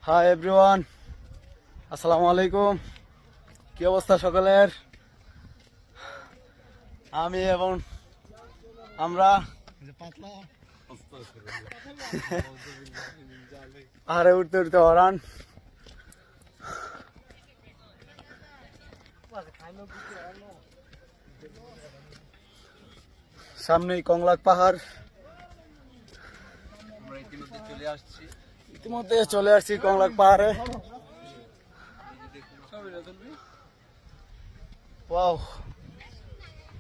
Hi everyone, আসসালামু আলাইকুম। কি অবস্থা সকলের? আমি এবং আমরা পাহাড়ে উঠতে উঠতে হরান। সামনেই কংলাক পাহাড়। আমরা ইতিমধ্যে চলে আসছি কংলাক পাহাড়ে। ওয়াও,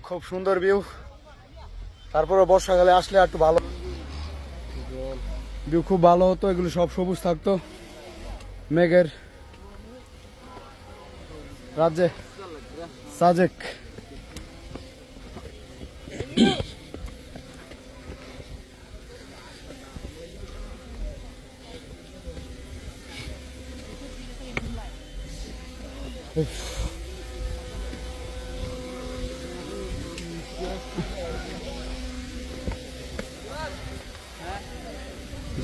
খুব সুন্দর ভিউ। তারপরে বর্ষাকালে আসলে একটু ভালো ভিউ, খুব ভালো হতো। এগুলো সব সবুজ থাকতো মেঘের রাজ্যে সাজেক।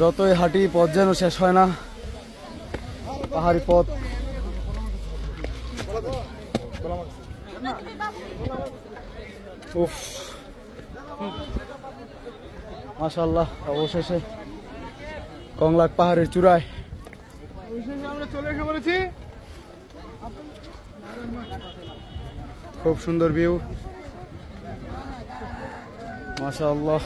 যতই হাঁটি পথ যেন শেষ হয় না, পাহাড়ি পথ। উফ, মাশাআল্লাহ, অবশেষে কংলাক পাহাড়ের চূড়ায় আমরা চলে এসে বলেছি। খুব সুন্দর ভিউ, মাশাআল্লাহ।